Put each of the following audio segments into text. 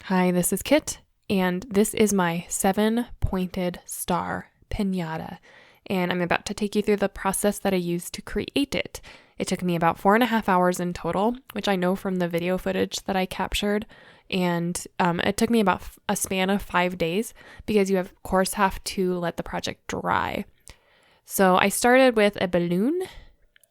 Hi, this is Kit, and this is my 7-pointed star pinata, and I'm about to take you through the process that I used to create it. It took me about 4.5 hours in total, which I know from the video footage that I captured, and it took me about a span of 5 days because you, of course, have to let the project dry. So I started with a balloon,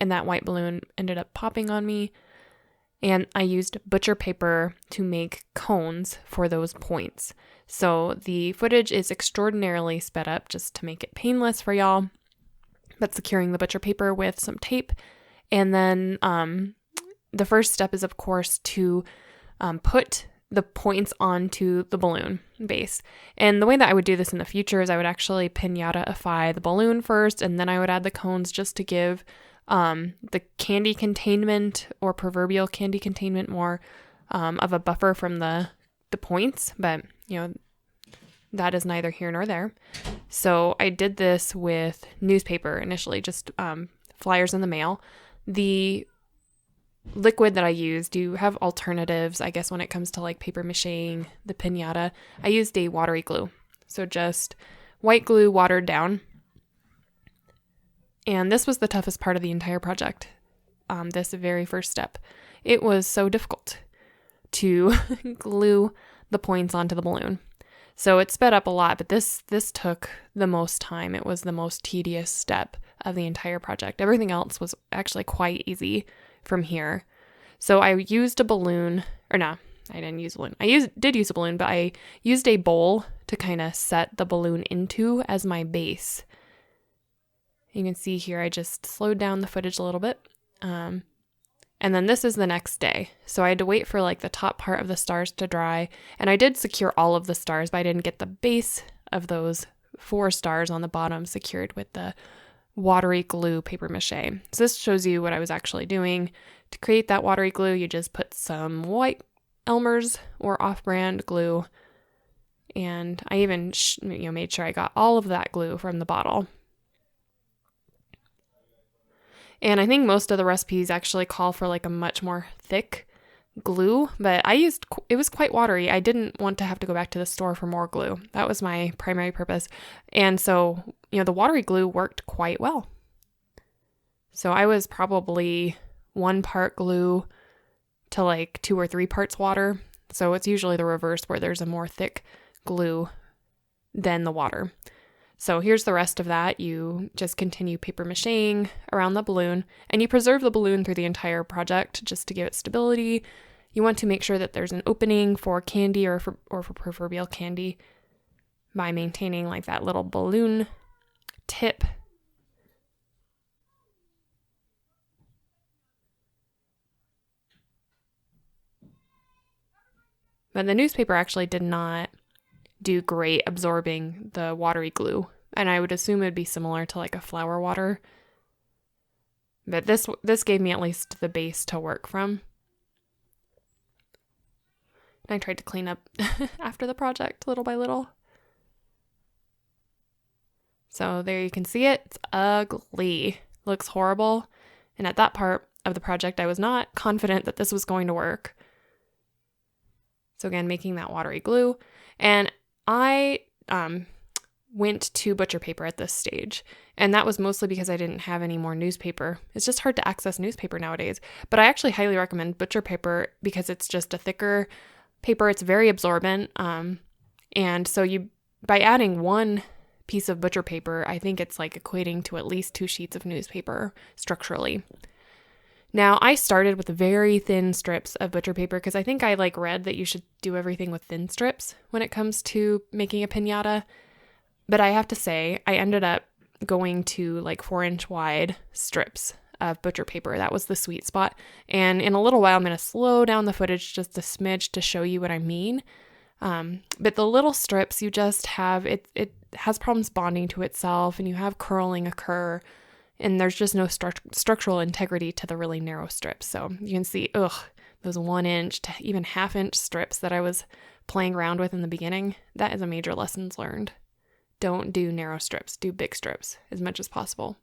and that white balloon ended up popping on me. And I used butcher paper to make cones for those points. So the footage is extraordinarily sped up just to make it painless for y'all. But securing the butcher paper with some tape. And then the first step is, of course, to put the points onto the balloon base. And the way that I would do this in the future is I would actually pinata-ify the balloon first, and then I would add the cones just to give the candy containment or proverbial candy containment more of a buffer from the points, but that is neither here nor there. So I did this with newspaper initially, just flyers in the mail. The liquid that I used, you have alternatives, I guess, when it comes to like paper macheing the piñata. I used a watery glue, so just white glue watered down. And this was the toughest part of the entire project, this very first step. It was so difficult to glue the points onto the balloon. So it sped up a lot, but this took the most time. It was the most tedious step of the entire project. Everything else was actually quite easy from here. So I used a balloon, or no, I didn't use a balloon. I did use a balloon, but I used a bowl to kind of set the balloon into as my base. You can see here I just slowed down the footage a little bit. And then this is the next day. So I had to wait for like the top part of the stars to dry. And I did secure all of the stars, but I didn't get the base of those 4 stars on the bottom secured with the watery glue paper mache. So this shows you what I was actually doing. To create that watery glue, you just put some white Elmer's or off-brand glue. And I even made sure I got all of that glue from the bottle. And I think most of the recipes actually call for like a much more thick glue, but it was quite watery. I didn't want to have to go back to the store for more glue. That was my primary purpose. And so, the watery glue worked quite well. So I was probably 1 part glue to like 2 or 3 parts water. So it's usually the reverse where there's a more thick glue than the water. So here's the rest of that. You just continue paper macheing around the balloon, and you preserve the balloon through the entire project just to give it stability. You want to make sure that there's an opening for candy or for proverbial candy by maintaining like that little balloon tip. But the newspaper actually did not do great absorbing the watery glue, and I would assume it would be similar to like a flour water, but this gave me at least the base to work from. And I tried to clean up after the project little by little. So there you can see it. It's ugly, looks horrible, and at that part of the project I was not confident that this was going to work. So again, making that watery glue, and I went to butcher paper at this stage, and that was mostly because I didn't have any more newspaper. It's just hard to access newspaper nowadays, but I actually highly recommend butcher paper because it's just a thicker paper. It's very absorbent, and so by adding 1 piece of butcher paper, I think it's like equating to at least 2 sheets of newspaper structurally. Now, I started with very thin strips of butcher paper because I think I read that you should do everything with thin strips when it comes to making a piñata. But I have to say, I ended up going to 4-inch wide strips of butcher paper. That was the sweet spot. And in a little while, I'm going to slow down the footage just a smidge to show you what I mean. But the little strips, you just have, it has problems bonding to itself, and you have curling occur. And there's just no structural integrity to the really narrow strips. So you can see, those 1-inch to even 1/2-inch strips that I was playing around with in the beginning. That is a major lessons learned. Don't do narrow strips. Do big strips as much as possible.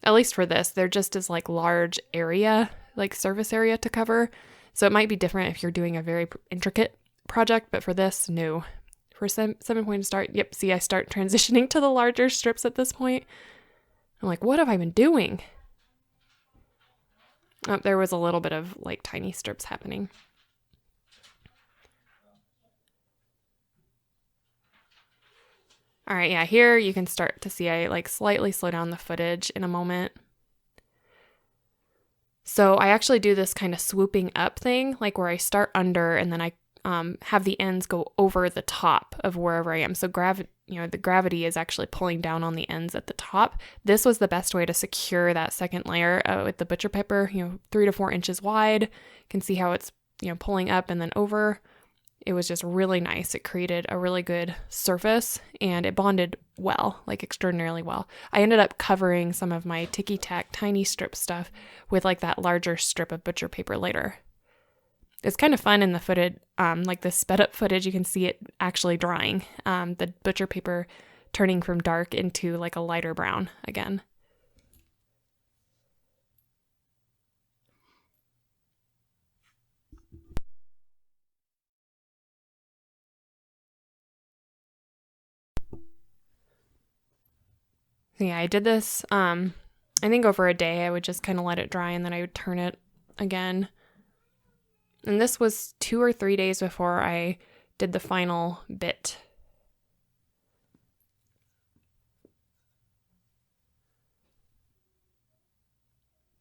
At least for this, there just is large area, surface area to cover. So it might be different if you're doing a very intricate project, but for this, no. For 7-point start, yep, see, I start transitioning to the larger strips at this point. I'm like, what have I been doing? Oh, there was a little bit of like tiny strips happening. All right, yeah, here you can start to see I like slightly slow down the footage in a moment. So I actually do this kind of swooping up thing, like where I start under and then I have the ends go over the top of wherever I am. So the gravity is actually pulling down on the ends at the top. This was the best way to secure that second layer with the butcher paper, 3 to 4 inches wide. You can see how it's, pulling up and then over. It was just really nice. It created a really good surface and it bonded well, like extraordinarily well. I ended up covering some of my ticky-tack tiny strip stuff with like that larger strip of butcher paper later. It's kind of fun in the footage, like the sped up footage, you can see it actually drying. The butcher paper turning from dark into like a lighter brown again. Yeah, I did this, I think over a day. I would just kind of let it dry and then I would turn it again. And this was 2 or 3 days before I did the final bit.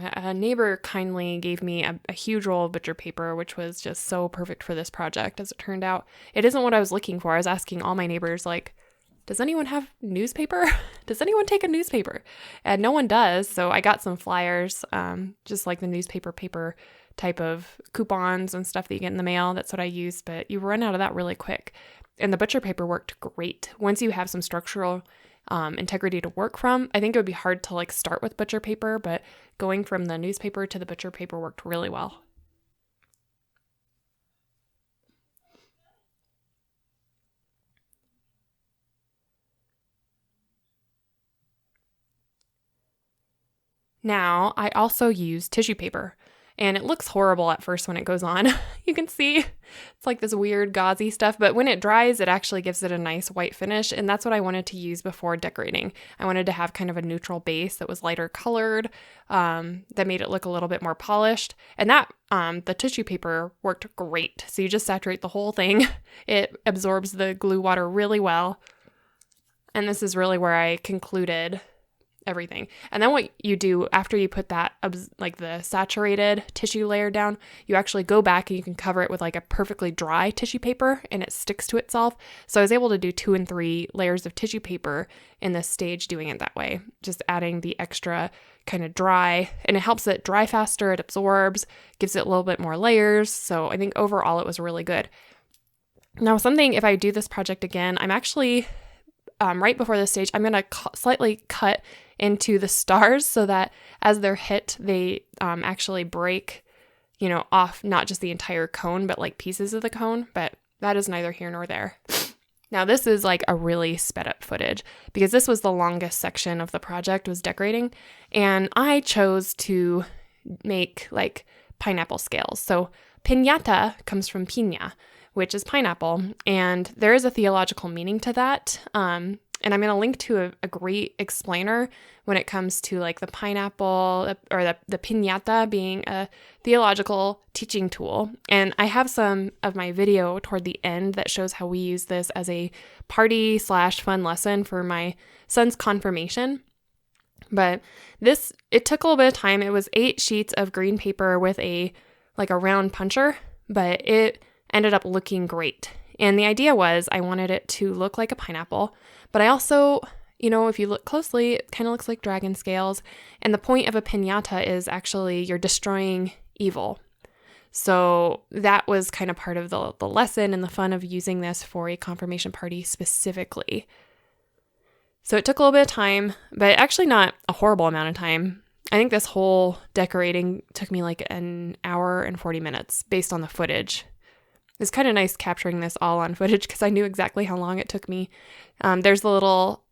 A neighbor kindly gave me a huge roll of butcher paper, which was just so perfect for this project, as it turned out. It isn't what I was looking for. I was asking all my neighbors, like, does anyone have newspaper? Does anyone take a newspaper? And no one does, so I got some flyers, just like the newspaper paper type of coupons and stuff that you get in the mail. That's what I used, but you run out of that really quick. And the butcher paper worked great. Once you have some structural integrity to work from, I think it would be hard to like start with butcher paper, but going from the newspaper to the butcher paper worked really well. Now, I also use tissue paper, and it looks horrible at first when it goes on. You can see it's like this weird gauzy stuff, but when it dries, it actually gives it a nice white finish, and that's what I wanted to use before decorating. I wanted to have kind of a neutral base that was lighter colored, that made it look a little bit more polished, and that the tissue paper worked great. So you just saturate the whole thing. It absorbs the glue water really well, and this is really where I concluded everything. And then what you do after you put that, like the saturated tissue layer down, you actually go back and you can cover it with like a perfectly dry tissue paper and it sticks to itself. So I was able to do 2 and 3 layers of tissue paper in this stage doing it that way, just adding the extra kind of dry, and it helps it dry faster, it absorbs, gives it a little bit more layers. So I think overall it was really good. Now something, if I do this project again, I'm actually, right before this stage, I'm going to slightly cut into the stars so that as they're hit, they actually break, off not just the entire cone, but like pieces of the cone. But that is neither here nor there. Now, this is like a really sped up footage because this was the longest section of the project, was decorating. And I chose to make like pineapple scales. So piñata comes from piña, which is pineapple. And there is a theological meaning to that. And I'm going to link to a great explainer when it comes to like the pineapple or the piñata being a theological teaching tool. And I have some of my video toward the end that shows how we use this as a party/fun lesson for my son's confirmation. But it took a little bit of time. It was 8 sheets of green paper with a round puncher, but it ended up looking great. And the idea was I wanted it to look like a pineapple, but I also, if you look closely, it kind of looks like dragon scales. And the point of a piñata is actually you're destroying evil. So that was kind of part of the lesson and the fun of using this for a confirmation party specifically. So it took a little bit of time, but actually not a horrible amount of time. I think this whole decorating took me like an hour and 40 minutes based on the footage. It's kind of nice capturing this all on footage because I knew exactly how long it took me. There's the little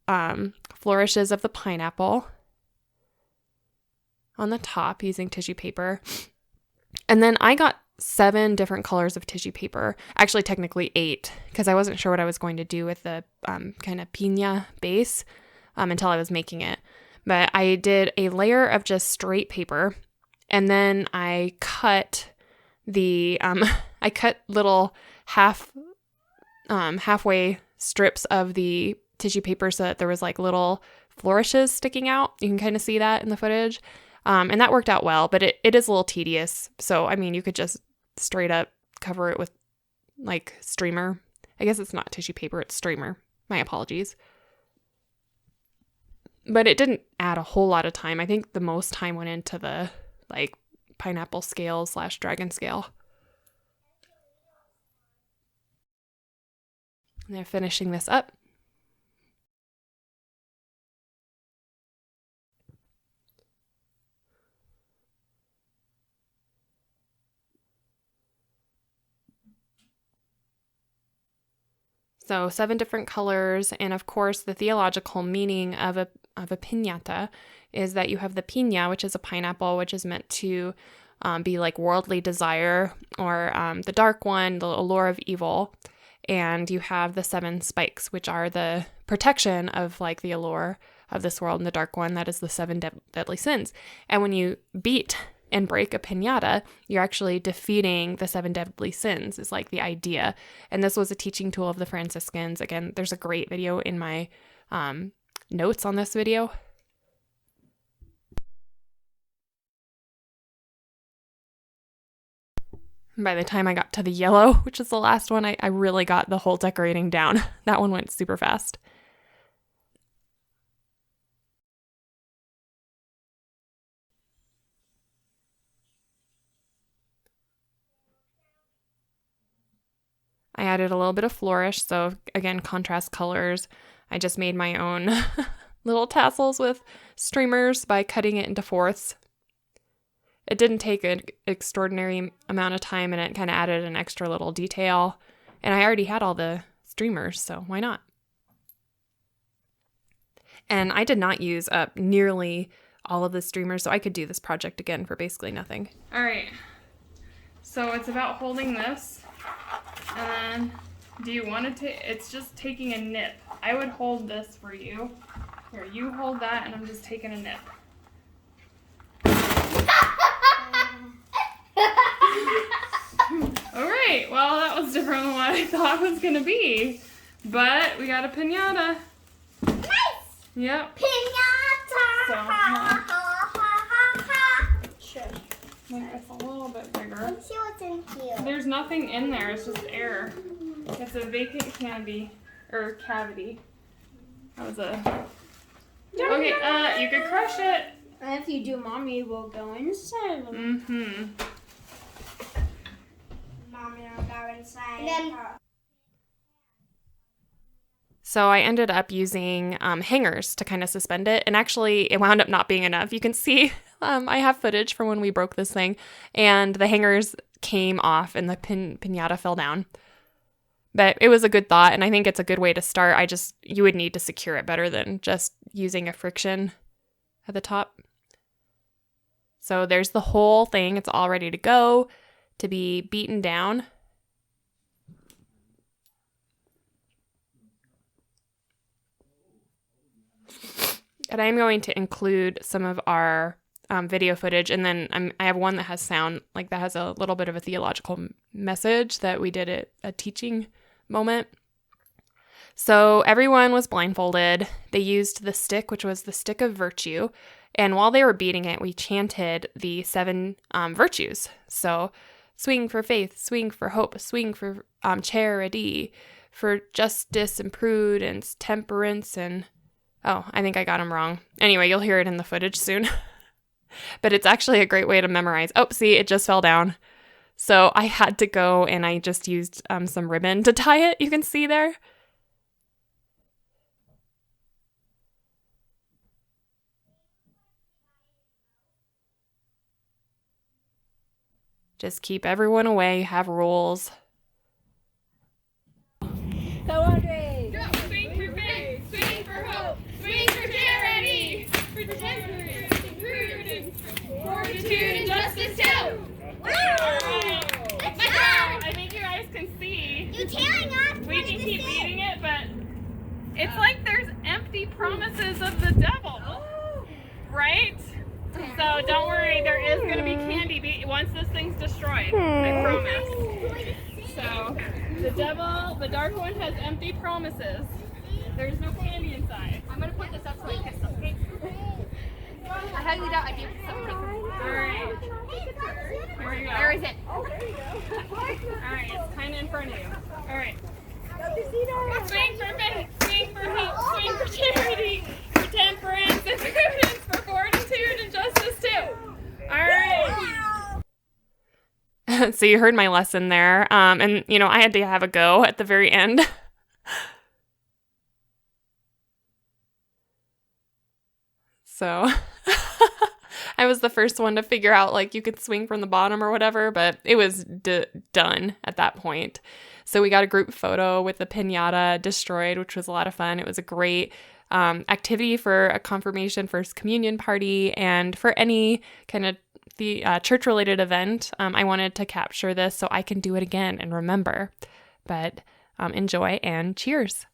flourishes of the pineapple on the top using tissue paper. And then I got 7 different colors of tissue paper. Actually, technically 8, because I wasn't sure what I was going to do with the kind of piña base until I was making it. But I did a layer of just straight paper, and then I cut I cut little halfway strips of the tissue paper so that there was like little flourishes sticking out. You can kind of see that in the footage. And that worked out well, but it is a little tedious. So, I mean, you could just straight up cover it with like streamer. I guess it's not tissue paper, it's streamer. My apologies. But it didn't add a whole lot of time. I think the most time went into the like pineapple scale / dragon scale. And they're finishing this up. So 7 different colors, and of course the theological meaning of a piñata is that you have the piña, which is a pineapple, which is meant to be like worldly desire, or the dark one, the allure of evil, and you have the 7 spikes, which are the protection of like the allure of this world, and the dark one, that is the 7 deadly sins. And when you beat and break a piñata, you're actually defeating the 7 deadly sins, is like the idea. And this was a teaching tool of the Franciscans. Again, there's a great video in my notes on this video. And by the time I got to the yellow, which is the last one, I really got the whole decorating down. That one went super fast. I added a little bit of flourish, so again, contrast colors. I just made my own little tassels with streamers by cutting it into fourths. It didn't take an extraordinary amount of time, and it kind of added an extra little detail. And I already had all the streamers, so why not? And I did not use up nearly all of the streamers, so I could do this project again for basically nothing. All right, so it's about holding this. And do you want to it's just taking a nip. I would hold this for you. Here, you hold that, and I'm just taking a nip. Alright, well, that was different than what I thought it was going to be. But we got a piñata. Nice! Yep. Piñata! So, make this a little bit bigger. Let's see what's in here. There's nothing in there, it's just air. It's a vacant cavity. That was a... Okay, you could crush it. And if you do, Mommy will go inside. Mm-hmm. Mommy will go inside. So I ended up using hangers to kind of suspend it, and actually it wound up not being enough. You can see I have footage from when we broke this thing, and the hangers came off and the piñata fell down. But it was a good thought, and I think it's a good way to start. You would need to secure it better than just using a friction at the top. So there's the whole thing. It's all ready to go to be beaten down. And I'm going to include some of our video footage, and then I have one that has sound, like that has a little bit of a theological message that we did at a teaching moment. So everyone was blindfolded. They used the stick, which was the stick of virtue, and while they were beating it, we chanted the 7 virtues. So swing for faith, swing for hope, swing for charity, for justice and prudence, temperance, and oh, I think I got them wrong. Anyway, you'll hear it in the footage soon. But it's actually a great way to memorize. Oh, see, it just fell down. So I had to go and I just used some ribbon to tie it. You can see there. Just keep everyone away, have rules. Go, Andre! Go! Swing for faith, swing for hope, swing for charity, for temperance and prudence, fortitude and justice too! Woo! You're tearing off. We can keep eating it, but it's like there's empty promises of the devil, right? So don't worry, there is going to be candy once this thing's destroyed. I promise. So the devil, the dark one, has empty promises. There's no candy inside. I'm going to put this up so I can suffocate. I highly doubt I'd be able to suffocate. Alright. Here we go. Where is it? Alright, it's kind of in front of you. Alright. Swing for faith, swing for hope, swing for charity, for temperance and prudence, for fortitude and justice too. Alright. So you heard my lesson there. And, you know, I had to have a go at the very end. So I was the first one to figure out, like, you could swing from the bottom or whatever, but it was done at that point. So we got a group photo with the piñata destroyed, which was a lot of fun. It was a great activity for a confirmation First Communion party and for any kind of the church-related event. I wanted to capture this so I can do it again and remember. But enjoy and cheers.